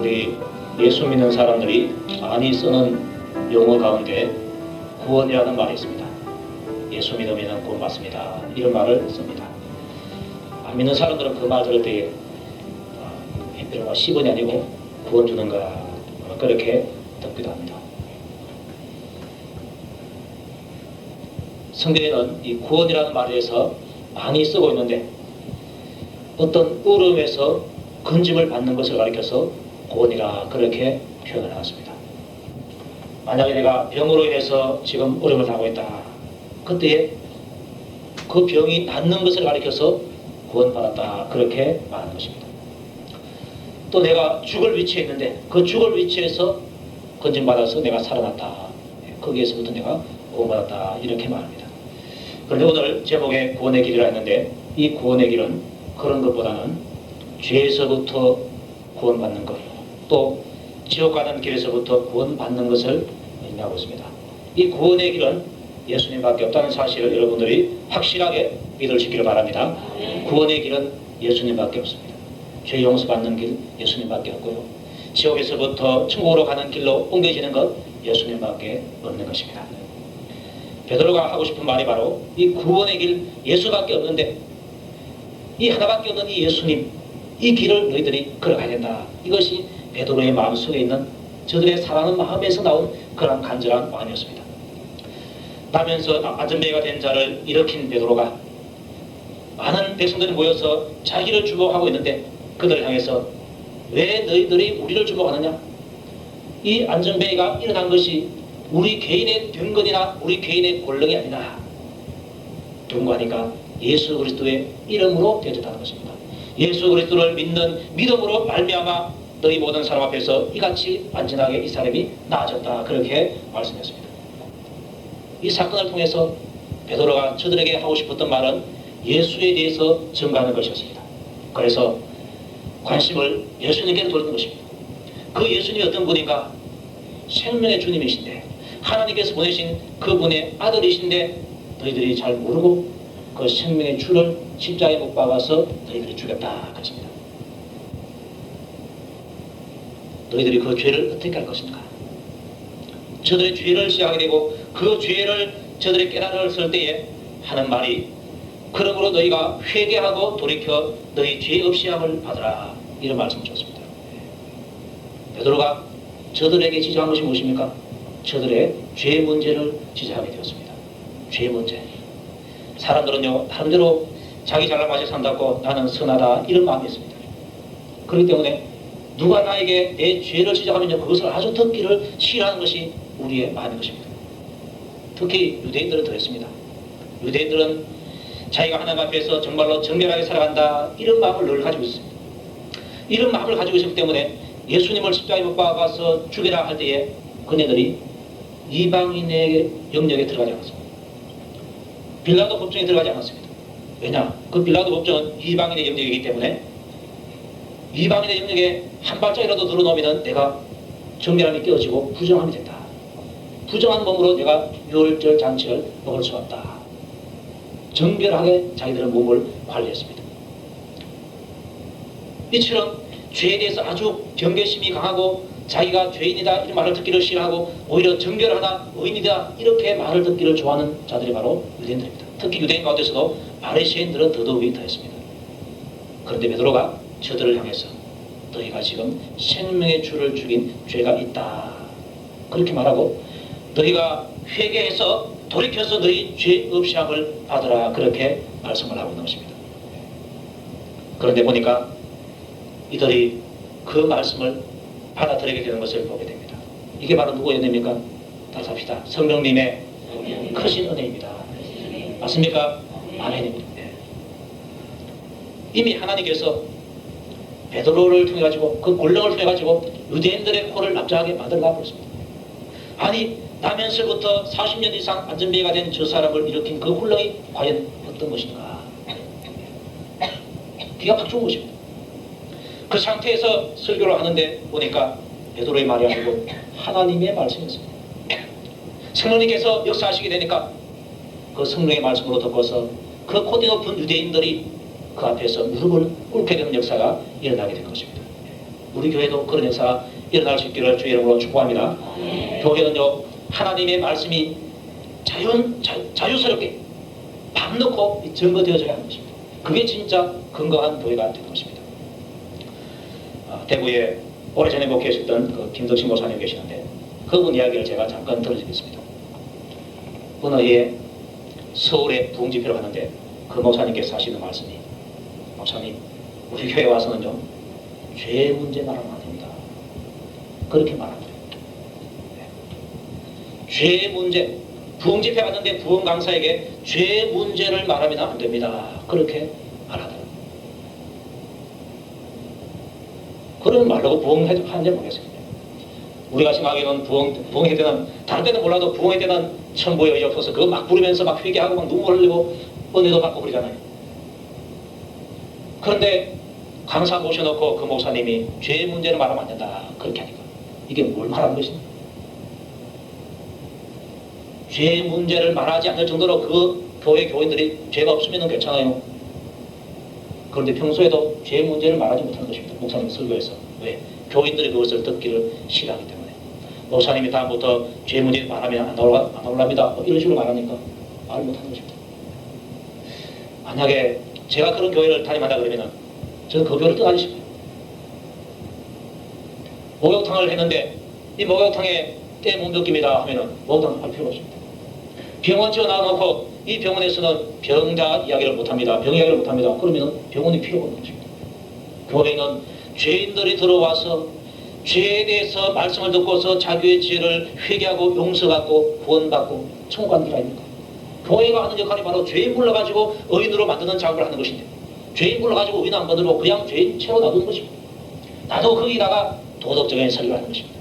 우리 예수 믿는 사람들이 많이 쓰는 용어 가운데 구원이라는 말이 있습니다. 예수 믿으면 구원받습니다. 이런 말을 씁니다. 안 믿는 사람들은 그 말 들을 때에 이런 10원이 아니고 구원 주는가 그렇게 듣기도 합니다. 성경에는 이 구원이라는 말에서 많이 쓰고 있는데 어떤 울음에서 건짐을 받는 것을 가리켜서 구원이라 그렇게 표현을 하였습니다. 만약에 내가 병으로 인해서 지금 어려움을 당하고 있다. 그때에 그 병이 낫는 것을 가리켜서 구원받았다. 그렇게 말하는 것입니다. 또 내가 죽을 위치에 있는데 그 죽을 위치에서 건짐받아서 내가 살아났다. 거기에서부터 내가 구원받았다. 이렇게 말합니다. 그런데 오늘 제목에 구원의 길이라 했는데 이 구원의 길은 그런 것보다는 죄에서부터 구원받는 것, 또 지옥 가는 길에서부터 구원받는 것을 의미하고 있습니다. 이 구원의 길은 예수님밖에 없다는 사실을 여러분들이 확실하게 믿으시기를 바랍니다. 구원의 길은 예수님밖에 없습니다. 죄 용서받는 길 예수님밖에 없고요. 지옥에서부터 천국으로 가는 길로 옮겨지는 것 예수님밖에 없는 것입니다. 베드로가 하고 싶은 말이 바로 이 구원의 길 예수밖에 없는데 이 하나밖에 없는 이 예수님 이 길을 너희들이 걸어가야 된다. 이것이 베드로의 마음속에 있는 저들의 사랑하는 마음에서 나온 그런 간절한 마음이었습니다. 나면서 안전뱅이가 된 자를 일으킨 베드로가 많은 백성들이 모여서 자기를 주목하고 있는데 그들을 향해서 왜 너희들이 우리를 주목하느냐? 이 안전뱅이가 일어난 것이 우리 개인의 병건이나 우리 개인의 권능이 아니라 경고하니까 예수 그리스도의 이름으로 되었다는 것입니다. 예수 그리스도를 믿는 믿음으로 말미암아 너희 모든 사람 앞에서 이같이 안전하게 이 사람이 나아졌다. 그렇게 말씀했습니다. 이 사건을 통해서 베드로가 저들에게 하고 싶었던 말은 예수에 대해서 증거하는 것이었습니다. 그래서 관심을 예수님께 돌리는 것입니다. 그 예수님이 어떤 분인가? 생명의 주님이신데 하나님께서 보내신 그분의 아들이신데 너희들이 잘 모르고 그 생명의 주를 십자가에 못 박아서 너희들이 죽였다. 그렇습니다. 너희들이 그 죄를 어떻게 할 것인가? 저들의 죄를 시작하게 되고 그 죄를 저들이 깨달았을 때에 하는 말이 그러므로 너희가 회개하고 돌이켜 너희 죄 없이 함을 받으라. 이런 말씀을 주셨습니다. 베드로가 저들에게 지적한 것이 무엇입니까? 저들의 죄 문제를 지적하게 되었습니다. 죄 문제. 사람들은요 나름대로 자기 잘난 맛에 산다고 나는 선하다 이런 마음이 있습니다. 그렇기 때문에 누가 나에게 내 죄를 지적하면요 그것을 아주 듣기를 싫어하는 것이 우리의 마음인 것입니다. 특히 유대인들은 더했습니다. 유대인들은 자기가 하나님 앞에서 정말로 정결하게 살아간다 이런 마음을 늘 가지고 있습니다. 이런 마음을 가지고 있기 때문에 예수님을 십자가에 못 박아서 죽이라 할 때에 그네들이 이방인의 영역에 들어가지 않았습니다. 빌라도 법정에 들어가지 않았습니다. 왜냐? 그 빌라도 법정은 이방인의 영역이기 때문에 이방인의 영역에 한 발짝이라도 들어놓으면 내가 정결함이 깨어지고 부정함이 된다. 부정한 몸으로 내가 유월절 잔치를 먹을 수 없다. 정결하게 자기들의 몸을 관리했습니다. 이처럼 죄에 대해서 아주 경계심이 강하고 자기가 죄인이다 이런 말을 듣기를 싫어하고 오히려 정결하다 의인이다 이렇게 말을 듣기를 좋아하는 자들이 바로 유대인들입니다. 특히 유대인 가운데서도 바리새인들은 더더욱이 더했습니다. 그런데 베드로가 저들을 향해서 너희가 지금 생명의 주를 죽인 죄가 있다 그렇게 말하고 너희가 회개해서 돌이켜서 너희 죄 없이 함을 받으라 그렇게 말씀을 하고 있는 것입니다. 그런데 보니까 이들이 그 말씀을 받아들이게 되는 것을 보게 됩니다. 이게 바로 누구의 은혜입니까? 다시 합시다. 성령님의 크신 은혜입니다. 맞습니까? 아멘입니다. 이미 하나님께서 베드로를 통해 가지고 그 권능을 통해 가지고 유대인들의 코를 납작하게 만들어 버렸습니다. 아니 나면서부터 40년 이상 안전뱅이가 된 저 사람을 일으킨 그 혼란이 과연 어떤 것인가? 기가 팍 좋은 것입니다. 그 상태에서 설교를 하는데 보니까 베드로의 말이 아니고 하나님의 말씀이었습니다. 성령님께서 역사하시게 되니까 그 성령의 말씀으로 듣고서 그 고대 높은 유대인들이 그 앞에서 무릎을 꿇게 되는 역사가 일어나게 된 것입니다. 우리 교회도 그런 역사가 일어날 수 있기를 주의 이름으로 축복합니다. 교회는요, 하나님의 말씀이 자유스럽게 밥 넣고 증거되어져야 하는 것입니다. 그게 진짜 건강한 교회가 되는 것입니다. 대구에 오래전에 목회하셨던 그 김덕신 목사님 계시는데 그분 이야기를 제가 잠깐 들어주겠습니다. 어느 해에 서울에 부흥집회를 갔는데 그 목사님께서 하시는 말씀이, 목사님, 우리 교회 와서는요, 죄 문제 말하면 안 됩니다. 그렇게 말하더래요. 죄 문제, 부흥집회 갔는데 부흥 강사에게 죄 문제를 말하면 안 됩니다. 그렇게 말하더래요. 그런 말로 부흥하는지 모르겠어요. 우리가 생각하기에는 부흥회 때는, 다른 때는 몰라도 부흥회 때는 천부의 의지 없어서 그거 막 부르면서 막 회개하고 막 눈물 흘리고 은혜도 받고 그러잖아요. 그런데 강사 모셔놓고 그 목사님이 죄 문제를 말하면 안 된다. 그렇게 하니까 이게 뭘 말하는 것입니까? 죄 문제를 말하지 않을 정도로 그 교회 교인들이 죄가 없으면 괜찮아요. 그런데 평소에도 죄 문제를 말하지 못하는 것입니다. 목사님 설교에서. 왜? 교인들이 그것을 듣기를 싫어하기 때문에. 목사님이 다음부터 죄 문제 말하면 안 나올랍니다. 이런 식으로 말하니까 말 못하는 것입니다. 만약에 제가 그런 교회를 다니면다 그러면은 저는 그 교회를 떠나기 싶어요. 목욕탕을 했는데 이 목욕탕에 때 못 느낍니다 하면은 목욕탕 할 필요가 없습니다. 병원 지어 놔놓고 이 병원에서는 병자 이야기를 못합니다. 병 이야기를 못합니다. 그러면 병원이 필요가 없는 것입니다. 교회는 죄인들이 들어와서 죄에 대해서 말씀을 듣고서 자기의 죄를 회개하고 용서받고 구원받고 천국하는 길 아닙니까? 교회가 하는 역할이 바로 죄인 불러가지고 의인으로 만드는 작업을 하는 것인데, 죄인 불러가지고 의인 안 만들고 그냥 죄인 채로 놔두는 것입니다. 나도 거기다가 도덕적인 설교를 하는 것입니다.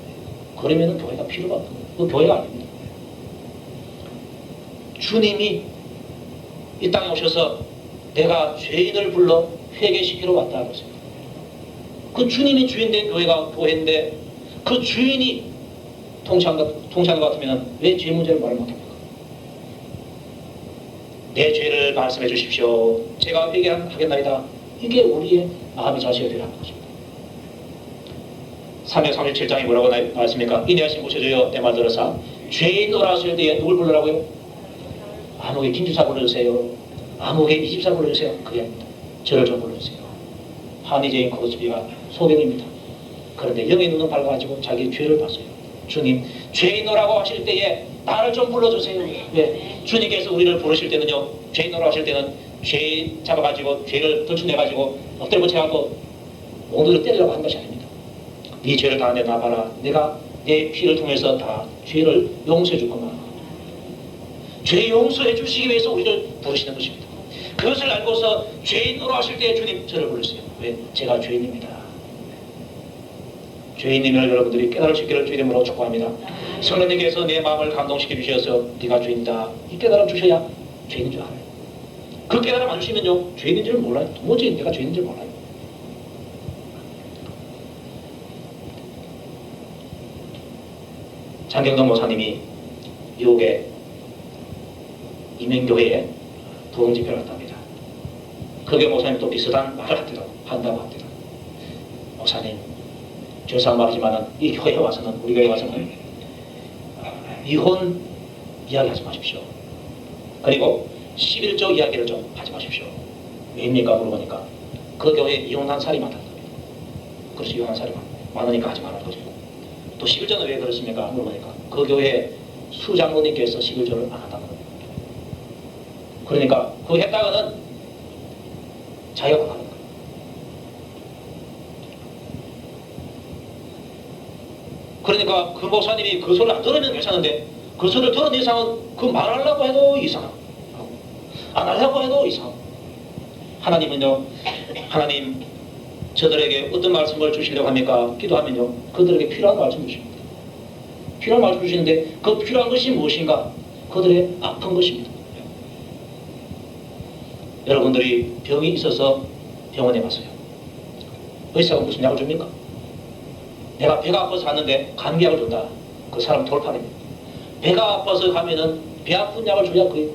그러면 교회가 필요가 없는 거예요. 그 교회가 아닙니다. 주님이 이 땅에 오셔서 내가 죄인을 불러 회개시키러 왔다 그랬습니다. 그 주님이 주인된 교회가 교회인데 그 주인이 통치하는 것 같으면 왜 죄 문제를 말을 못합니까? 내 죄를 말씀해 주십시오. 제가 회개하겠나이다. 이게 우리의 마음의 자세가 되어야 하는 것입니다. 337장에 뭐라고 나왔습니까? 인내하신 모셔줘요. 내 말 들어서 죄인으로 하실 때에 누굴 불러라고요? 아무개 김주사 불러주세요. 아무개 이집사 불러주세요. 그게 아닙니다. 저를 좀 불러주세요. 한의제인 코스비가 소변입니다. 그런데 영의 눈은 밝아가지고 자기 죄를 봤어요. 주님, 죄인으로라고 하실 때에 나를 좀 불러주세요. 왜? 주님께서 우리를 부르실 때는요, 죄인으로 하실 때는 죄 잡아가지고 죄를 덜쳐내가지고 엎드려 붙여갖고 몽둥이로 때리려고 한 것이 아닙니다. 네 죄를 다 내놔봐라. 내가 내 피를 통해서 다 죄를 용서해 줄 거만. 죄 용서해 주시기 위해서 우리를 부르시는 것입니다. 그것을 알고서 죄인으로 하실 때 주님 저를 부르세요. 왜? 제가 죄인입니다. 죄인임을 여러분들이 깨달을 수 있기를 주의 이름으로 축복합니다. 성령님께서 내 마음을 감동시켜 주셔서 네가 죄인이다. 이 깨달음 주셔야 죄인인 줄 알아요. 그 깨달음 안 주시면요, 죄인인 줄 몰라요. 도무지 내가 죄인인 줄 몰라요. 장경동 목사님이 미국의 이민교회에 부흥집회를 갔답니다. 그게 목사님이 또 비슷한 말을 한다고 합니다. 목사님, 죄송한 말이지만 이 교회에 와서는, 우리 교회에 와서는 이혼 이야기하지 마십시오. 그리고 11조 이야기를 좀 하지 마십시오. 왜입니까? 물어보니까 그 교회에 이혼한 사람이 많다는 겁니다. 그래서 이혼한 사람이 많으니까 하지 말라는 거죠. 또 11조는 왜 그렇습니까? 물어보니까 그 교회 수장로님께서 11조를 안 한다는 겁니다. 그러니까 그거 했다가는 자기가 하는 거예요. 그러니까 그 목사님이 그 소리를 안 들으면 괜찮은데 그 소리를 들은 이상은 그 말하려고 해도 이상하고 안 하려고 해도 이상하고. 하나님은요, 하나님 저들에게 어떤 말씀을 주시려고 합니까? 기도하면요, 그들에게 필요한 말씀 주십니다. 필요한 말씀 주시는데 그 필요한 것이 무엇인가? 그들의 아픈 것입니다. 여러분들이 병이 있어서 병원에 갔어요. 의사가 무슨 약을 줍니까? 내가 배가 아파서 갔는데 감기약을 준다. 그 사람 돌팔입니다. 배가 아파서 가면은 배 아픈 약을 줘야 그게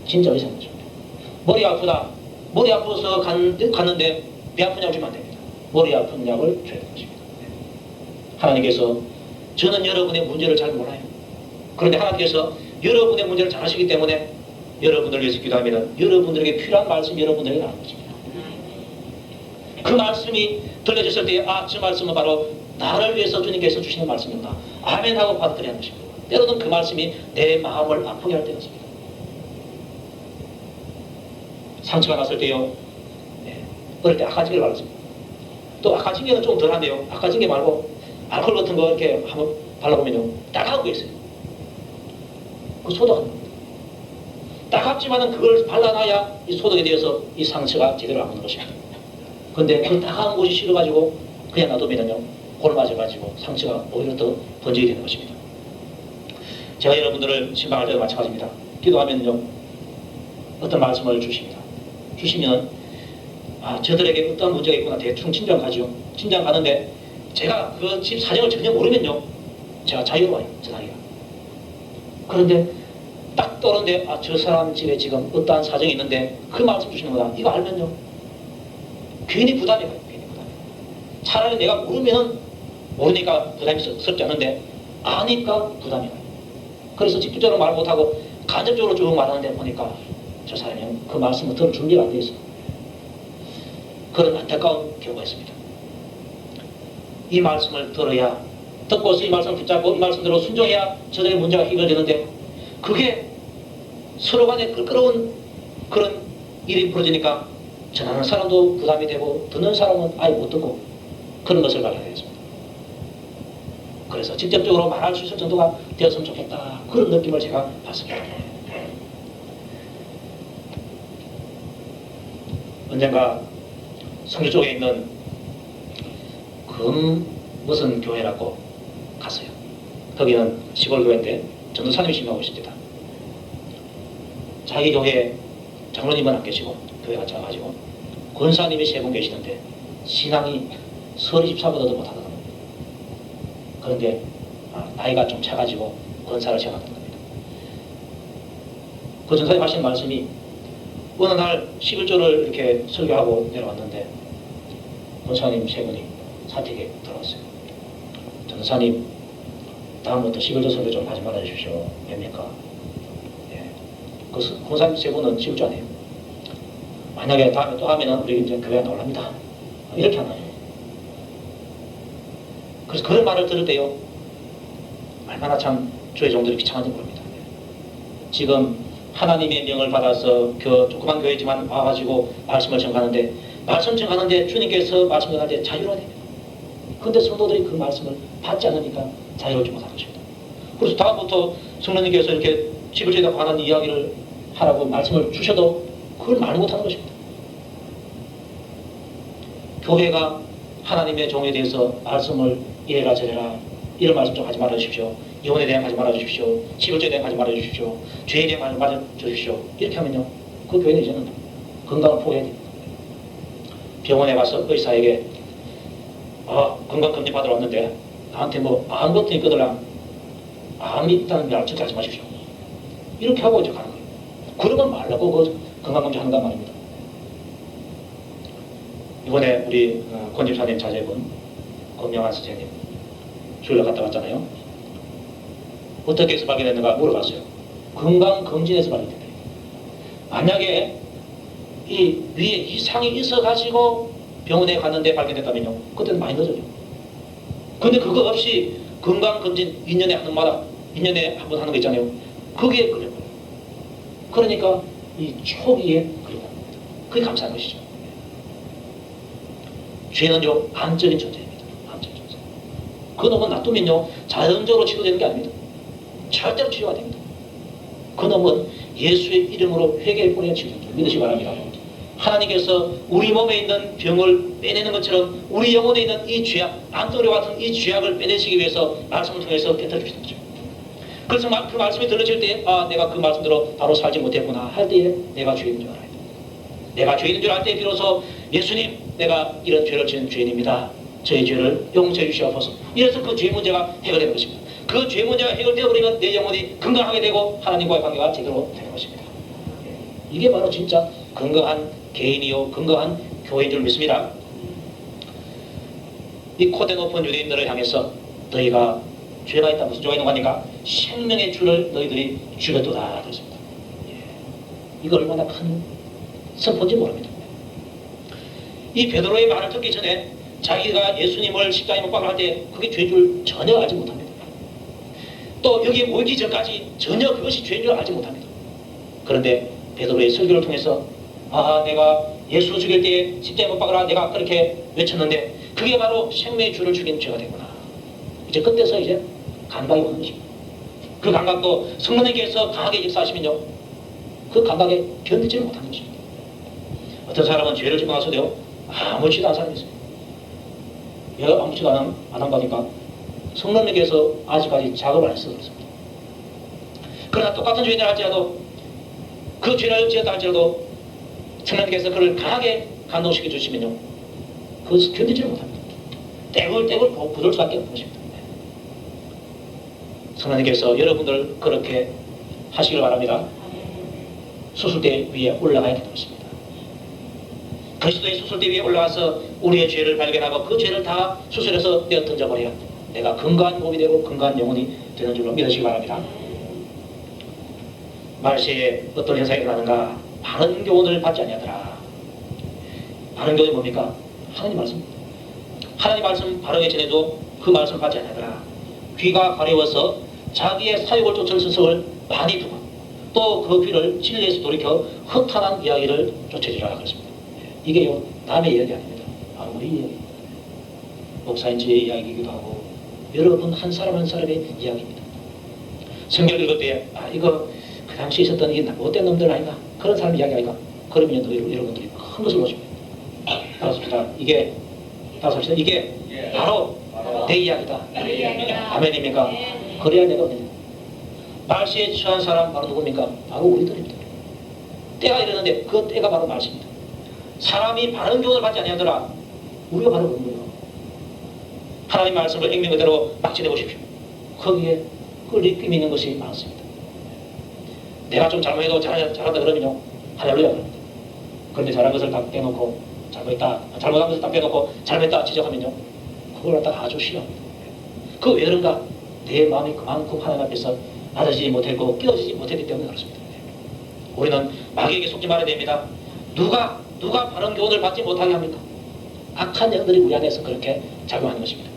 진짜 의사인 거죠. 머리 아프다. 머리 아파서 갔는데 배 아픈 약 주면 안 됩니다. 머리 아픈 약을 줘야 되는 것입니다. 하나님께서 저는 여러분의 문제를 잘 몰라요. 그런데 하나님께서 여러분의 문제를 잘 아시기 때문에 여러분들 위해서 기도하면 여러분들에게 필요한 말씀이 여러분들에게 나오는 것입니다. 그 말씀이 들려졌을 때 저 말씀은 바로 나를 위해서 주님께서 주시는 말씀이구나. 아멘 하고 받아들여야 하는 것입니다. 때로는 그 말씀이 내 마음을 아프게 할 때가 있습니다. 상처가 났을 때요. 어릴 때 아까징계를 발랐습니다. 또 아까징계는 좀 덜한데요. 아까징계 말고 알코올 같은 거 이렇게 한번 발라보면요. 따가운 거 있어요. 그 소독하는 겁니다. 따갑지만은 그걸 발라놔야 이 소독에 대해서 이 상처가 제대로 안 오는 것입니다. 근데 그 따가운 곳이 싫어가지고 그냥 놔두면요. 골 맞아가지고 상처가 오히려 더 번지게 되는 것입니다. 제가 여러분들을 신방할 때도 마찬가지입니다. 기도하면요. 어떤 말씀을 주십니다. 주시면 저들에게 어떤 문제가 있구나 대충 진정 가죠. 진정 가는데 제가 그 집 사정을 전혀 모르면요. 제가 자유로워요. 전하기가. 그런데 딱 떠오르는데 저 사람 집에 지금 어떠한 사정이 있는데 그 말씀 주시는 거다. 이거 알면요. 괜히 부담이 가요. 괜히 부담이. 차라리 내가 모르니까 부담이 스럽지 않은데 아니까 부담이 가요. 그래서 직접적으로 말 못하고 간접적으로 쭉 말하는데 보니까 저 사람이 그 말씀을 들을 준비가 안 돼 있어요. 그런 안타까운 경우가 있습니다. 이 말씀을 들어야 듣고서 이 말씀을 붙잡고 이 말씀대로 순종해야 저들의 문제가 해결되는데 그게 서로 간에 끌끄러운 그런 일이 벌어지니까 전하는 사람도 부담이 되고 듣는 사람은 아예 못 듣고 그런 것을 발견했습니다. 그래서 직접적으로 말할 수 있을 정도가 되었으면 좋겠다. 그런 느낌을 제가 받습니다. 언젠가 성주 쪽에 있는 무슨 교회라고 갔어요. 거기는 시골 교회인데 전도사님이 심하고 있습니다. 자기 교회에 장로님은 안 계시고 교회가 작아가지고 권사님이 3분 계시는데 신앙이 서리 집사보다도 못하더라고요. 그런데 나이가 좀 차가지고 권사를 제안하는 겁니다. 그 전사님 하신 말씀이 어느 날 11조를 이렇게 설교하고 내려왔는데 권사님 3분이 사택에 들어왔어요. 전사님 다음부터 11조 설교 좀 하지 말아주십시오. 왜입니까? 그 권사님 3분은 11조 안 해요. 만약에 다음에 또 하면은 우리 이제 교회가 나올랍니다. 이렇게 하나요. 그래서 그런 말을 들을 때요. 얼마나 참 주의 종들이 비참한지 모릅니다. 지금 하나님의 명을 받아서 조그만 교회지만 와가지고 말씀을 전하는데 말씀 전하는데 주님께서 말씀 전할 때 자유로워야 됩니다. 그런데 성도들이 그 말씀을 받지 않으니까 자유롭지 못하는 것입니다. 그래서 다음부터 성령님께서 이렇게 지불제에 관한 이야기를 하라고 말씀을 주셔도 그걸 말 못하는 것입니다. 교회가 하나님의 종에 대해서 말씀을 이래라 저래라 이런 말씀 좀 하지 말아주십시오. 이혼에 대한 하지 말아주십시오. 지불제에 대한 하지 말아주십시오. 죄에 대한 하지 말아주십시오. 이렇게 하면요. 그 교회는 이제는 건강을 포기해야 됩니다. 병원에 가서 의사에게 건강검진 받으러 왔는데 나한테 암 같은 게 있거든. 암이 있다는 걸 절대 하지 마십시오. 이렇게 하고 이제 가는 거예요. 그러면 말라고 그 건강검진 한단 말입니다. 이번에 우리 권집사님 자제분 권명환 선생님 주일날 갔다 왔잖아요. 어떻게 해서 발견했는가 물어봤어요. 건강검진에서 발견됐다. 만약에 이 위에 이상이 있어가지고 병원에 갔는데 발견됐다면요. 그때는 많이 늦어요. 근데 그거 없이 건강검진 2년에 한 번 하는 거 있잖아요. 거기에 걸려버려요. 그러니까 이 초기에 걸려버립니다. 그게 감사한 것이죠. 죄는요 암적인 존재입니다. 암적인 존재. 그 놈은 놔두면요 자연적으로 치료되는 게 아닙니다. 절대로 치료가 됩니다. 그 놈은 예수의 이름으로 회개의 뿌리가 치료되는 줄 믿으시기 바랍니다. 하나님께서 우리 몸에 있는 병을 빼내는 것처럼 우리 영혼에 있는 이 죄악, 암덩어리 같은 이 죄악을 빼내시기 위해서 말씀을 통해서 깨달아 주시는 거죠. 그래서 그 말씀이 들려질 때 내가 그 말씀대로 바로 살지 못했구나 할 때에 내가 죄인인 줄 알아야 돼. 내가 죄인인 줄 알 때 비로소 예수님 내가 이런 죄를 지은 죄인입니다. 저의 죄를 용서해 주시옵소서. 이래서 그 죄 문제가 해결되는 것입니다. 그 죄 문제가 해결되어 버리면 내 영혼이 건강하게 되고 하나님과의 관계가 제대로 되는 것입니다. 이게 바로 진짜 건강한 개인이요 건강한 교회인 줄 믿습니다. 이 코대 높은 유대인들을 향해서 너희가 죄가 있다, 무슨 죄가 있는 거니까 생명의 주를 너희들이 죽였도다 그랬습니다. 이거 얼마나 큰 선포인지 모릅니다. 이 베드로의 말을 듣기 전에 자기가 예수님을 십자가에 못 박을 할 때 그게 죄인 줄 전혀 알지 못합니다. 또 여기에 모이기 전까지 전혀 그것이 죄인 줄 알지 못합니다. 그런데 베드로의 설교를 통해서 내가 예수 죽일 때에 십자가에 못 박으라 내가 그렇게 외쳤는데 그게 바로 생명의 주를 죽인 죄가 되구나. 이제 그때서 이제 감각이 오는 것입니다. 그 감각도 성령님께서 강하게 역사하시면요 그 감각에 견디지 못하는 것입니다. 어떤 사람은 죄를 짓고 나서도요 아무렇지도 않은 사람이 있습니다. 얘가 아무렇지도 안 한 거니까 성령님께서 아직까지 작업을 안 해서 그렇습니다. 그러나 똑같은 죄인을 할지라도 그 죄를 지었다 할지라도 성령님께서 그를 강하게 감동시켜 주시면요 그것을 견디지를 못합니다. 떼굴떼굴 부을 수밖에 없는 것입니다. 성령님께서 여러분들 그렇게 하시길 바랍니다. 수술대 위에 올라가야 되는 것입니다. 그리스도의 수술대 위에 올라가서 우리의 죄를 발견하고 그 죄를 다 수술해서 내어 던져버려야 내가 건강한 몸이 되고 건강한 영혼이 되는 줄로 믿으시기 바랍니다. 말세에 어떤 현상이 일어나는가? 바른 교훈을 받지 아니하더라. 바른 교훈이 뭡니까? 하나님 말씀입니다. 하나님 말씀 바르게 전해도 그 말씀 받지 아니하더라. 귀가 가려워서 자기의 사욕을 쫓을 스승을 많이 두고 또 그 귀를 진리에서 돌이켜 허탄한 이야기를 쫓아지라 그랬습니다. 이게요 남의 이야기 아닙니다. 바로 우리 이야기입니다. 목사인지의 이야기이기도 하고 여러분 한 사람 한 사람의 이야기입니다. 성경 읽을 때 이거 그 당시에 있었던 이 못된 놈들 아닌가? 그런 사람 이야기 아닌가? 그러면 여러분들이 큰 것을 보십니다. 따라섭시다. 이게 바로 내 이야기다. 아멘입니까? 그래야 내가 어디냐? 말시에 처한 사람 바로 누굽니까? 바로 우리들입니다. 때가 이러는데 그 때가 바로 말시입니다. 사람이 바른 교훈을 받지 아니하더라. 우리가 바로 그런 거예요. 하나님 말씀을 액면 그대로 막지내 보십시오. 거기에 끌리낌 있는 것이 많습니다. 내가 좀 잘못해도 잘한다 그러면요 할렐루야 그럽니다. 그런데 잘한 것을 다 빼놓고 잘못한 것을 다 빼놓고 잘못했다 지적하면요 그걸 갖다가 아주 싫어합니다. 그 왜 그런가? 내 마음이 그만큼 하나님 앞에서 낮아지지 못했고 깨어지지 못했기 때문에 그렇습니다. 우리는 마귀에게 속지 말아야 됩니다. 누가 바른 교훈을 받지 못하게 합니까? 악한 영들이 우리 안에서 그렇게 작용하는 것입니다.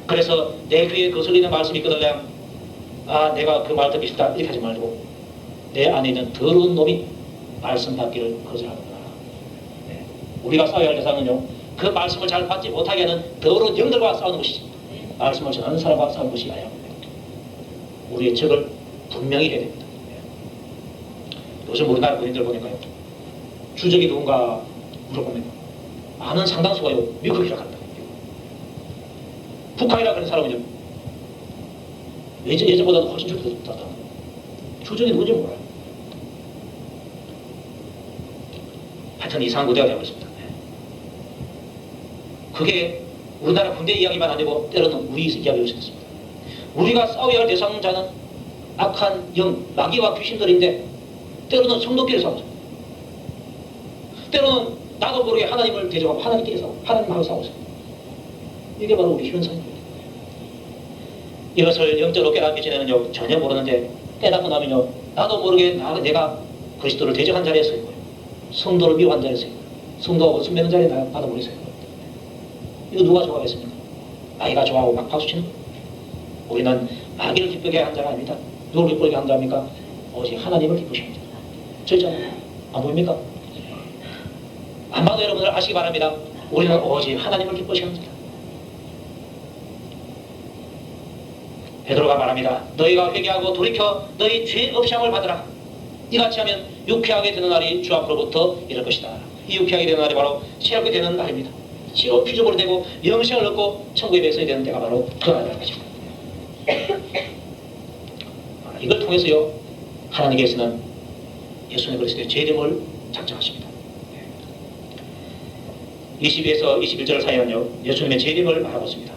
그래서 내 귀에 거슬리는 말씀이 있거든요. 내가 그 말 듣기 싫다 이렇게 하지 말고 내 안에 있는 더러운 놈이 말씀 받기를 거절하는구나. 우리가 싸워야 할 대상은요 그 말씀을 잘 받지 못하게 하는 더러운 영들과 싸우는 것이지 말씀을 전하는 사람과 싸우는 것이 아니라 우리의 적을 분명히 해야 됩니다. 요즘 우리나라 군인들 보니까요 주적이 누군가 물어보면 많은 상당수가요 미국이라 한다. 북한이라 그런 사람은요 예전보다도 훨씬 좋다. 주적이 누군지 몰라요. 하여튼 이상한 구대가 되고 있습니다. 그게 우리나라 군대 이야기만 아니고 때로는 우리 이야기일 수 있습니다. 우리가 싸워야 할 대상자는 악한 영, 마귀와 귀신들인데 때로는 성도끼리 싸우죠. 때로는 나도 모르게 하나님을 대적하고 하나님끼리 싸우고 하나님하고 싸우죠. 이게 바로 우리 현상입니다. 이것을 영적으로 깨닫기 전에는요 전혀 모르는데 깨닫고 나면요 나도 모르게 내가 그리스도를 대적한 자리에 서 있고요 성도를 미워한 자리에 서 있고요 성도하고 순매는 자리에 나도 모르게 서 있고요. 이거 누가 좋아하겠습니까? 마귀가 좋아하고 막 박수치는 거예요. 우리는 마귀를 기쁘게 한 자가 아닙니다. 누구를 기쁘게 한 자입니까? 오직 하나님을 기쁘시게 합니다. 저 있잖아요. 안 보입니까? 안 봐도 여러분들 아시기 바랍니다. 우리는 오직 하나님을 기쁘시게 합니다. 베드로가 말합니다. 너희가 회개하고 돌이켜 너희 죄 없이함을 받으라. 이같이 하면 유쾌하게 되는 날이 주 앞으로부터 이럴 것이다. 이 유쾌하게 되는 날이 바로 새롭게 되는 날입니다. 새로 피조물이 되고 영생을 얻고 천국의 백성이 되는 때가 바로 그 날이라는 것입니다. 이걸 통해서요 하나님께서는 예수님 그리스도의 재림을 작정하십니다. 22에서 21절 사이는요 예수님의 재림을 말하고 있습니다.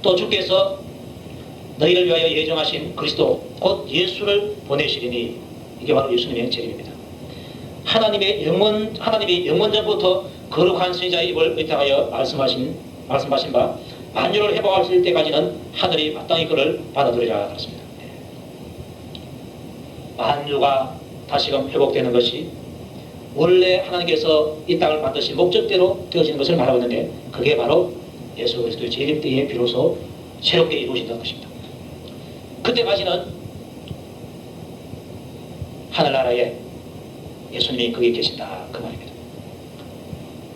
또 주께서 너희를 위하여 예정하신 그리스도 곧 예수를 보내시리니 이게 바로 예수님의 재림입니다. 하나님이 영원전부터 거룩한 선지자의 입을 의탁하여 말씀하신 바 만유를 회복하실 때까지는 하늘이 마땅히 그를 받아들이라 그랬습니다. 만유가 다시금 회복되는 것이 원래 하나님께서 이 땅을 만드신 목적대로 되어지는 것을 말하고 있는데, 그게 바로 예수 그리스도의 재림 때에 비로소 새롭게 이루어진다는 것입니다. 그때까지는 하늘나라에 예수님이 거기 계신다, 그 말입니다.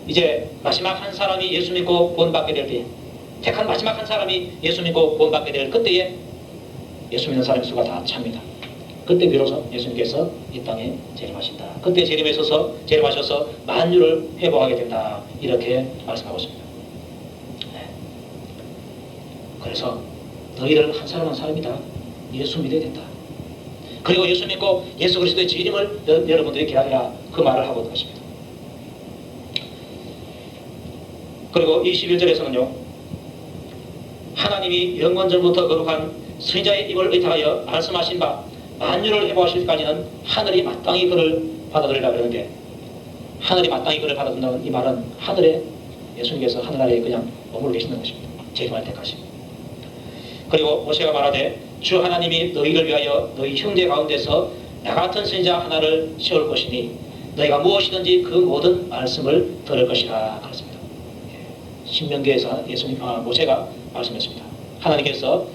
이제 마지막 한 사람이 예수 믿고 구원받게 될 때, 택한 마지막 한 사람이 예수 믿고 구원받게 될 그때에 예수 믿는 사람의 수가 다 찹니다. 그때 비로소 예수님께서 이 땅에 재림하신다. 그때 재림하셔서 만유를 회복하게 된다, 이렇게 말씀하고 있습니다. 네. 그래서 너희들 한 사람 한 사람이 다 예수 믿어야 된다. 그리고 예수 믿고 예수 그리스도의 재림을 여러분들이 기다리라, 그 말을 하고 있는 것입니다. 그리고 21절에서는요, 하나님이 영원전부터 거룩한 선지자의 입을 의탁하여 말씀하신 바 만유를 회복하실 때까지는 하늘이 마땅히 그를 받아들이라 그러는데, 하늘이 마땅히 그를 받아들인다는 이 말은 하늘에, 예수님께서 하늘나라에 그냥 머물러 계시는 것입니다. 재림할 때까지. 그리고 모세가 말하되 주 하나님이 너희를 위하여 너희 형제 가운데서 나 같은 선지자 하나를 세울 것이니 너희가 무엇이든지 그 모든 말씀을 들을 것이라 그랬습니다. 신명기에서 모세가 말씀했습니다. 하나님께서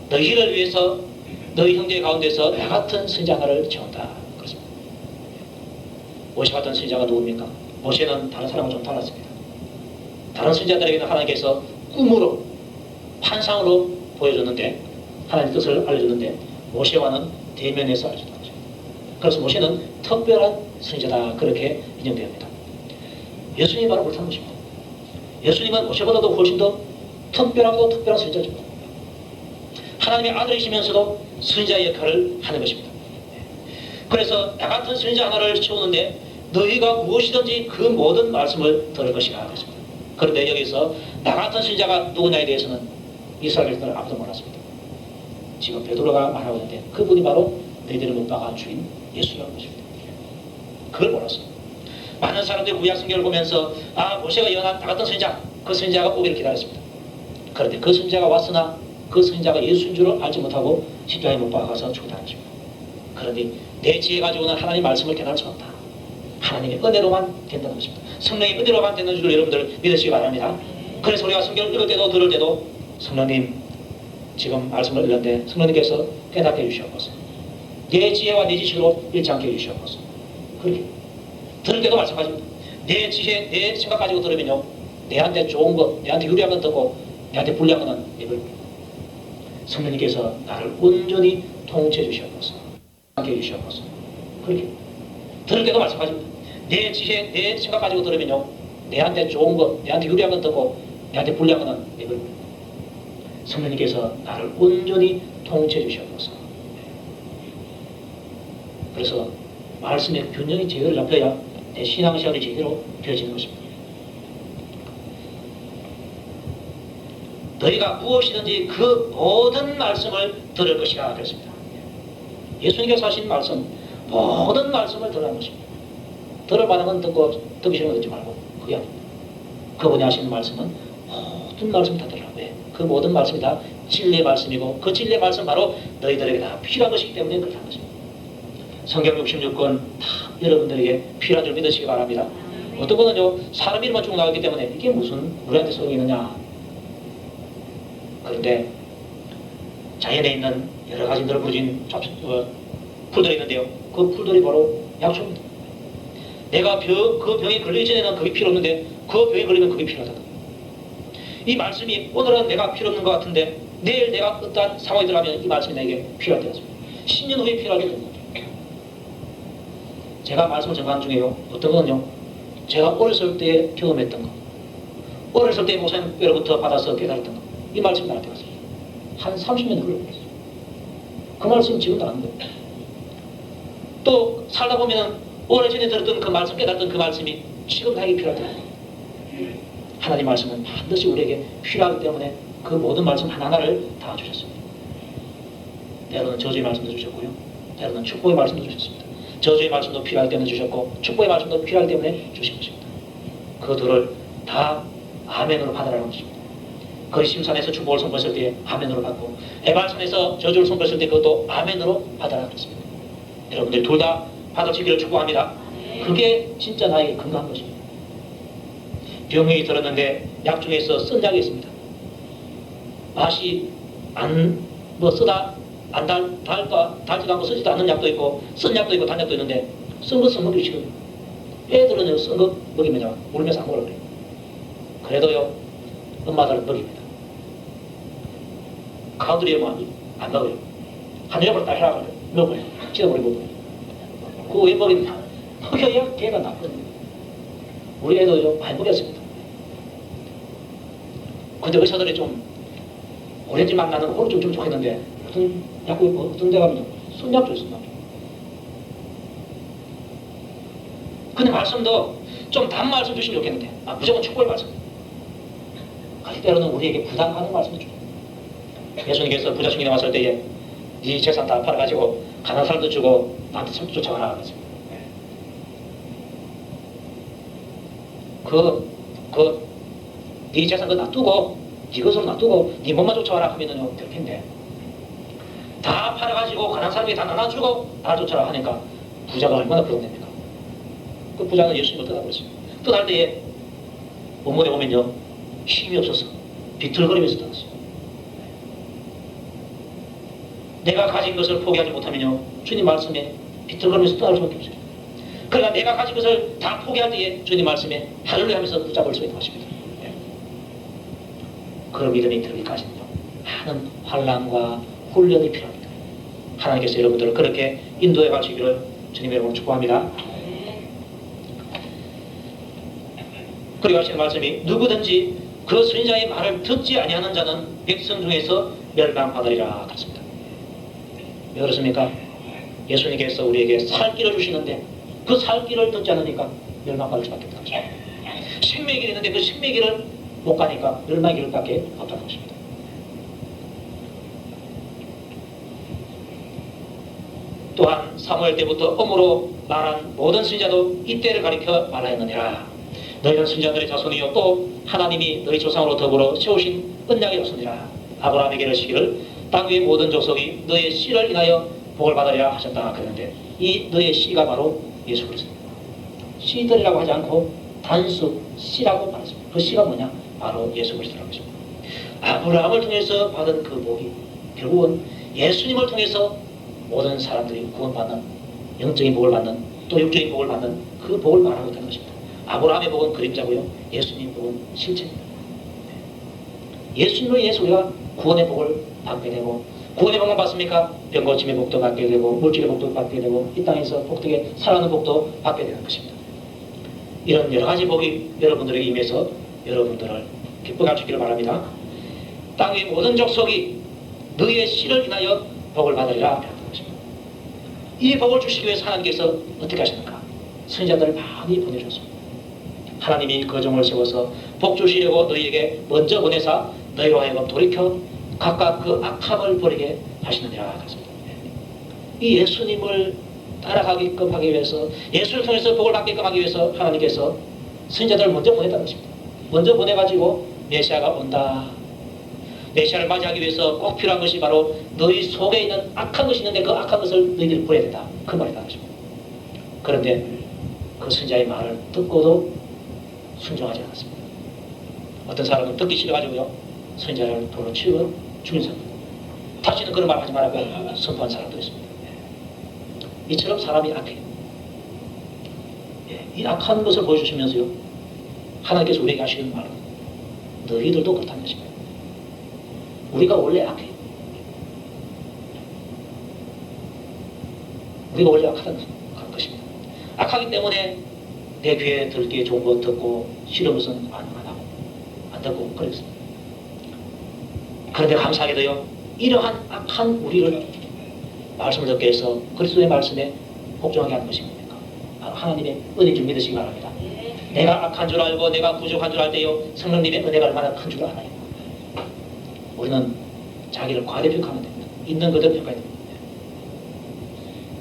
너희를 위해서 너희 형제 가운데서 나 같은 선지자 하나를 세운다 그랬습니다. 모세 같은 선지자가 누굽니까? 모세는 다른 사람과 좀 달랐습니다. 다른 선지자들에게는 하나님께서 꿈으로, 환상으로 보여줬는데, 하나님의 뜻을 알려줬는데, 모세와는 대면에서 알려줬다는 거죠. 그래서 모세는 특별한 선지자다, 그렇게 인정됩니다. 예수님이 바로 그렇다는 것입니다. 예수님은 모세보다도 훨씬 더 특별하고 특별한 선지자죠. 하나님의 아들이시면서도 선지자의 역할을 하는 것입니다. 그래서 나 같은 선지자 하나를 세우는데 너희가 무엇이든지 그 모든 말씀을 들을 것이라 그랬습니다. 그런데 여기서 나 같은 선지자가 누구냐에 대해서는 이스라엘 백성은 아무도 몰랐습니다. 지금 베드로가 말하고 있는데 그분이 바로 너희들을 못 박아 주인 예수라는 것입니다. 그걸 몰랐어요. 많은 사람들이 구약 성경을 보면서 모세가 예언한 나 같은 선지자, 그 선지자가 오기를 기다렸습니다. 그런데 그 선지자가 왔으나 그 선지자가 예수인 줄을 알지 못하고 십자가에 못 박아서 죽었다는 것입니다. 그러니 내 지혜 가지고는 하나님의 말씀을 깨달을 수 없다. 하나님의 은혜로만 된다는 것입니다. 성령의 은혜로만 되는 줄을 여러분들 믿으시기 바랍니다. 그래서 우리가 성경을 읽을 때도 들을 때도 성령님, 지금 말씀을 읽는데 성령님께서 깨닫게 해주시옵소서. 내 지혜와 내 지식으로 읽지 않게 해주시옵소서. 그렇게 들을 때도 마찬가지입니다. 내 지혜, 내 생각 가지고 들으면요, 내한테 좋은 것, 내한테 유리한 건 듣고 내한테 불리한 것은 입을 성령님께서 나를 온전히 통치해 주시옵소서. 함께 해주시옵소서. 그렇게 들을 때도 마찬가지입니다. 내 지혜, 내 생각 가지고 들으면요, 내한테 좋은 것, 내한테 유리한 건 듣고 내한테 불리한 것은 입을 성령님께서 나를 온전히 통치해 주시옵소서. 그래서 말씀의 균형이 제대로 잡혀야 내 신앙시험이 제대로 되어지는 것입니다. 너희가 무엇이든지 그 모든 말씀을 들을 것이라 그랬습니다. 예수님께서 하신 말씀, 모든 말씀을 들으라는 것입니다. 들을 만한 건 듣고 듣기 싫은 건 듣지 말고, 그게 아닙니다. 그분이 하시는 말씀은 모든 말씀 다 들으라. 왜? 그 모든 말씀이 다 진리의 말씀이고 그 진리의 말씀 바로 너희들에게 다 필요한 것이기 때문에 그렇게 한 것입니다. 성경 66권 다 여러분들에게 필요한 줄 믿으시기 바랍니다. 어떤 분은요, 사람 이름만 쭉 나오기 때문에 이게 무슨 우리한테 소용이 있느냐. 그런데 자연에 있는 여러 가지 넓어진 풀들이 있는데요, 그 풀들이 바로 약초입니다. 내가 그 병에 걸리기 전에는 그게 필요 없는데 그 병에 걸리면 그게 필요하다. 이 말씀이 오늘은 내가 필요 없는 것 같은데 내일 내가 어떠한 상황이 들어가면 이 말씀이 내게 필요할 때가 있습니다. 10년 후에 필요하게 됩니다. 제가 말씀을 전하는 중에요, 어떤 거는요, 제가 어렸을 때 경험했던 거, 어렸을 때 목사님 뼈로부터 받아서 깨달았던 거, 이 말씀이 나한테 왔습니다. 한 30년 흘러버렸어요. 그 말씀이 지금도 안 돼요. 또 살다 보면은 오래전에 들었던 그 말씀, 깨달았던 그 말씀이 지금 나에게 필요할 때가 있어요. 하나님 말씀은 반드시 우리에게 필요하기 때문에 그 모든 말씀 하나하나를 다 주셨습니다. 때로는 저주의 말씀도 주셨고요, 때로는 축복의 말씀도 주셨습니다. 저주의 말씀도 필요할 때는 주셨고 축복의 말씀도 필요할 때문에 주신 것입니다. 그 둘을 다 아멘으로 받으라는 것입니다. 거리심산에서 축복을 선포했을 때 아멘으로 받고, 에발산에서 저주를 선포했을 때 그것도 아멘으로 받아라 그랬습니다. 여러분들 둘 다 받아치기를 축복합니다. 그게 진짜 나에게 건강한 것입니다. 병이 들었는데 약 중에서 쓴 약이 있습니다. 맛이 쓰다 안 달지도 않고 쓰지도 않는 약도 있고, 쓴 약도 있고 단 약도 있는데, 쓴 거 먹기 싫어요. 애들은 쓴 거 먹이면 울면서 안 먹으려고 그래요. 그래도요, 엄마들은 먹입니다. 가들이 안 먹어요. 한 여벌 딱 해라 먹어요. 찢어버리고 먹어요. 그거 왜 먹이냐? 먹여야 걔가 나쁘거든요. 우리 애도요 많이 먹였습니다. 근데 의사들이 좀 오렌지 맛 나는 거를 좀 좋겠는데, 어떤 약국 있고 어떤 데 가면 순약 줘요, 순약. 근데 말씀도 좀 단 말씀 주시면 좋겠는데, 무조건 축복의 말씀. 때로는 우리에게 부담하는 말씀을 줘요. 예수님께서 부자 중에 나왔을 때에 네 재산 다 팔아가지고 가난한 사람도 주고 나한테 참 쫓아가라 그랬어요. 네 재산 그거 놔두고, 네 것으로 놔두고 네 몸만 쫓아와라 하면은요 될 텐데, 다 팔아가지고 가난한 사람이 다 나눠주고 나 쫓아라 하니까 부자가 얼마나 부럽답니까? 그 부자는 예수님을 떠나버렸어요. 떠날 때에 본문에 보면요, 힘이 없어서 비틀거리면서 떠났어요. 내가 가진 것을 포기하지 못하면요, 주님 말씀에 비틀거리면서 떠날 수밖에 없어요. 그러나 내가 가진 것을 다 포기할 때에 주님 말씀에 할렐루야 하면서 붙잡을 수 있는 것입니다. 그런 믿음이 들기까지는요, 많은 환난과 훈련이 필요합니다. 하나님께서 여러분들을 그렇게 인도해 가시기를 주님의 이름으로 축복합니다. 그리고 하시는 말씀이 누구든지 그 선지자의 말을 듣지 아니하는 자는 백성 중에서 멸망받으리라 그랬습니다. 왜 그렇습니까? 예수님께서 우리에게 살 길을 주시는데 그 살 길을 듣지 않으니까 멸망받을 수밖에 없다는 것입니다. 생명의 길이 있는데 그 생명의 길을 못 가니까 멸망의 길밖에 없다는 것입니다. 또한 사무엘 때부터 엄으로 말한 모든 선지자도 이때를 가리켜 말하였느니라. 너희는 선지자들의 자손이요 또 하나님이 너희 조상으로 더불어 세우신 언약의 자손이라. 아브라함에게 이르시기를 땅 위의 모든 족속이 너의 씨를 인하여 복을 받으리라 하셨다 그랬는데, 이 너의 씨가 바로 예수 그리스도입니다. 씨들이라고 하지 않고 단수 씨라고 말했습니다. 그 씨가 뭐냐? 바로 예수 그리스도라고 했습니다. 아브라함을 통해서 받은 그 복이 결국은 예수님을 통해서 모든 사람들이 구원받는, 영적인 복을 받는, 또 육적인 복을 받는 그 복을 말하고 있다는 것입니다. 아브라함의 복은 그림자고요, 예수님의 복은 실체입니다. 예수님으로 인해서 우리가 구원의 복을 받게 되고, 구원의 복만 받습니까? 병 고침의 복도 받게 되고, 물질의 복도 받게 되고, 이 땅에서 복되게 살아가는 복도 받게 되는 것입니다. 이런 여러 가지 복이 여러분들에게 임해서 여러분들을 기쁘게 하시기를 바랍니다. 땅의 모든 족속이 너희의 씨를 인하여 복을 받으리라 하셨던 것입니다. 이 복을 주시기 위해서 하나님께서 어떻게 하셨는가? 선지자들을 많이 보내주셨습니다. 하나님이 그 종을 세워서 복 주시려고 너희에게 먼저 보내사 너희로 하여금 돌이켜 각각 그 악함을 버리게 하시느니라 그랬습니다. 이 예수님을 따라가게끔 하기 위해서, 예수를 통해서 복을 받게끔 하기 위해서 하나님께서 선지자들을 먼저 보냈다는 것입니다. 먼저 보내가지고 메시아가 온다. 메시아를 맞이하기 위해서 꼭 필요한 것이 바로 너희 속에 있는 악한 것이 있는데 그 악한 것을 너희들이 버려야 된다. 그 말이라는 것입니다. 그런데 그 선지자의 말을 듣고도 순종하지 않았습니다. 어떤 사람은 듣기 싫어가지고요, 선지자를 돌로 치고 죽인 사람, 다시는 그런 말 하지 말라고 선포한 사람도 있습니다. 이처럼 사람이 악해요. 이 악한 것을 보여주시면서요, 하나님께서 우리에게 하시는 말은 너희들도 그렇다는 것입니다. 우리가 원래 악해요. 우리가 원래 악하다는 것입니다. 악하기 때문에 내 귀에 들기에 좋은 거 듣고 싫은 것은 안 하고 안 듣고 그랬습니다. 그런데 감사하게도요, 이러한 악한 우리를 말씀을 듣게 해서 그리스도의 말씀에 복종하게 하는 것이 뭡니까? 바로 하나님의 은혜인 줄 믿으시기 바랍니다. 내가 악한 줄 알고 내가 부족한 줄 알 때요, 성령님의 은혜가 얼마나 큰 줄 알아요. 우리는 자기를 과대평가하면 됩니다. 있는 그대로 평가해야 됩니다.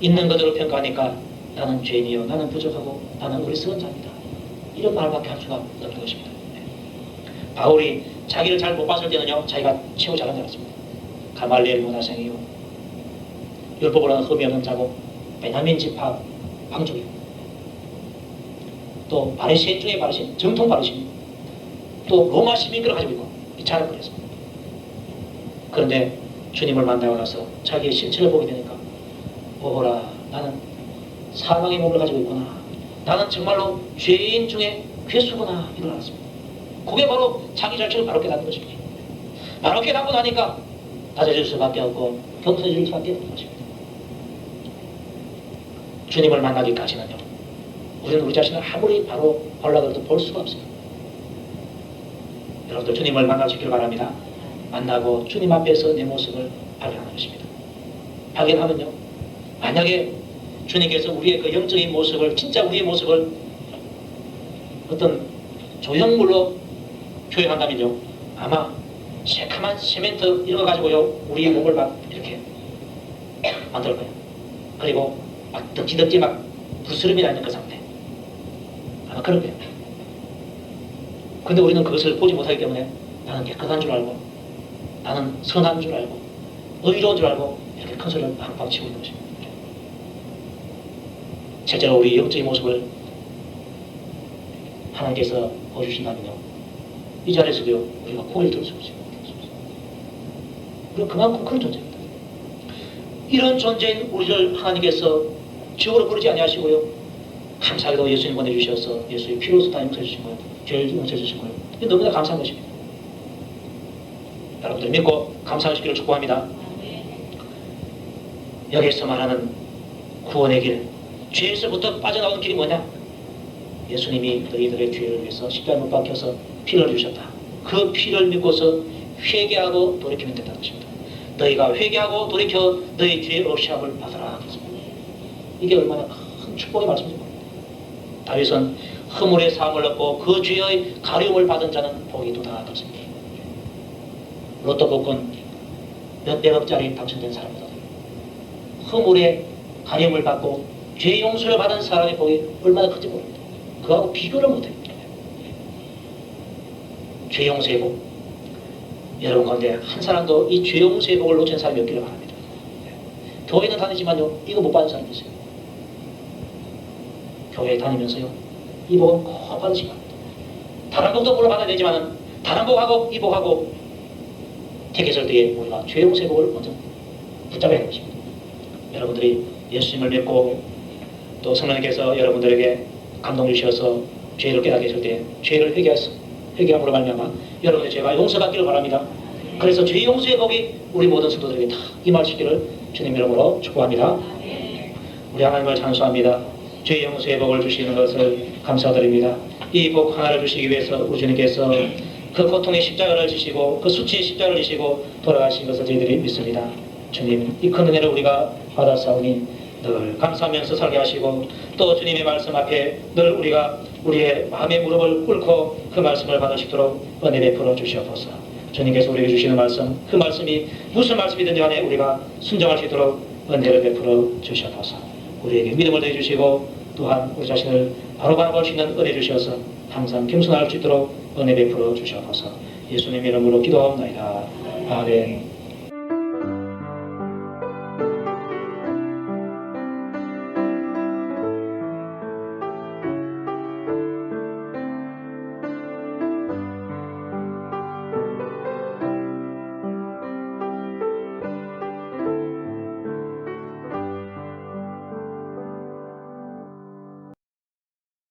있는 그대로 평가하니까 나는 죄인이요, 나는 부족하고 나는 어리석은 자입니다. 이런 말밖에 할 수가 없는 것입니다. 바울이 자기를 잘 못 봤을 때는요, 자기가 최고 잘한 줄 알았습니다. 가말리엘 문화생이요, 율법으로는 흠이 없는 자고 베냐민 지파 황족이요, 또 바리새인 중에 바리새인, 정통 바리새인, 또 로마 시민권을 가지고 있고 이 잘을 버렸습니다. 그런데 주님을 만나고 나서 자기의 실체를 보게 되니까 오호라, 나는 사망의 몸을 가지고 있구나, 나는 정말로 죄인 중에 괴수구나, 이걸 알았습니다. 그게 바로 자기 자체를 바로 깨닫는 것입니다. 바로 깨닫고 나니까 낮아질 수밖에 없고 겸손해질 수밖에 없는 것입니다. 주님을 만나기까지는요, 우리는 우리 자신을 아무리 바로 올라가도 볼 수가 없어요. 여러분들 주님을 만나시길 바랍니다. 만나고 주님 앞에서 내 모습을 발견하는 것입니다. 발견하면요, 만약에 주님께서 우리의 그 영적인 모습을, 진짜 우리의 모습을 어떤 조형물로 표현한다면요, 아마 새카만 시멘트 이런 거 가지고요, 우리의 몸을 막 이렇게 만들 거예요. 그리고 막 덕지덕지 막 부스럼이 나는 그 상태, 아마 그럴 거예요. 근데 우리는 그것을 보지 못하기 때문에 나는 깨끗한 줄 알고, 나는 선한 줄 알고, 의로운 줄 알고 이렇게 큰 소리를 빵빵 치고 있는 것입니다. 실제로 우리 영적인 모습을 하나님께서 보여주신다면요, 이 자리에서도요, 우리가 고개를 들 수 없어요. 우리가 그만큼 큰 존재입니다. 이런 존재인 우리를 하나님께서 지옥으로 부르지 아니하시고요, 감사하게도 예수님 보내주셔서 예수의 피로서 다 용서해 주신 거예요. 죄를 용서해 주신 거예요. 이게 너무나 감사한 것입니다. 여러분들 믿고 감사하시기를 축복합니다. 여기서 말하는 구원의 길, 죄에서부터 빠져나오는 길이 뭐냐? 예수님이 너희들의 죄를 위해서 십자가에 못 박혀서 피를 주셨다. 그 피를 믿고서 회개하고 돌이키면 된다는 것입니다. 너희가 회개하고 돌이켜 너희 죄의 없이함을 받으라. 이게 얼마나 큰 축복의 말씀입니다. 다윗은 허물의 사함을 얻고 그 죄의 가려움을 받은 자는 복이 도다하였습니다. 로또 복권 몇백억짜리 당첨된 사람이다. 허물의 가려움을 받고 죄 용서를 받은 사람의 복이 얼마나 큰지 모릅니다. 그거하고 비교를 못해요. 죄 용서의 복, 여러분 가운데 한 사람도 이 죄 용서의 복을 놓친 사람이 없기를 바랍니다. 교회는 다니지만요, 이거 못 받은 사람이 있어요. 교회에 다니면서요, 이 복은 꼭 받으시기 바랍니다. 다른 복도 물론 받아야 되지만 다른 복하고 이 복하고 택했을 때에 우리가 죄 용서의 복을 먼저 붙잡아야 하는 것입니다. 여러분들이 예수님을 믿고 또 성령님께서 여러분들에게 감동 주셔서 죄를 깨닫게 하실 때 죄를 회개함으로 말미암아 여러분의 죄가 용서받기를 바랍니다. 그래서 죄 용서의 복이 우리 모든 성도들에게 다 임하시기를 주님 이름으로 축복합니다. 우리 하나님을 찬송합니다. 죄 용서의 복을 주시는 것을 감사드립니다. 이 복 하나를 주시기 위해서 우리 주님께서 그 고통의 십자가를 지시고 그 수치의 십자가를 지시고 돌아가신 것을 저희들이 믿습니다. 주님, 이 큰 은혜를 우리가 받았사오니 늘 감사하면서 살게 하시고 또 주님의 말씀 앞에 늘 우리가 우리의 마음의 무릎을 꿇고 그 말씀을 받으시도록 은혜 베풀어 주시옵소서. 주님께서 우리에게 주시는 말씀, 그 말씀이 무슨 말씀이든지 간에 우리가 순종할 수 있도록 은혜를 베풀어 주시옵소서. 우리에게 믿음을 더해주시고 또한 우리 자신을 바로 바라볼 수 있는 은혜 주셔서 항상 겸손할 수 있도록 은혜 베풀어 주시옵소서. 예수님 이름으로 기도하옵나이다. 아멘.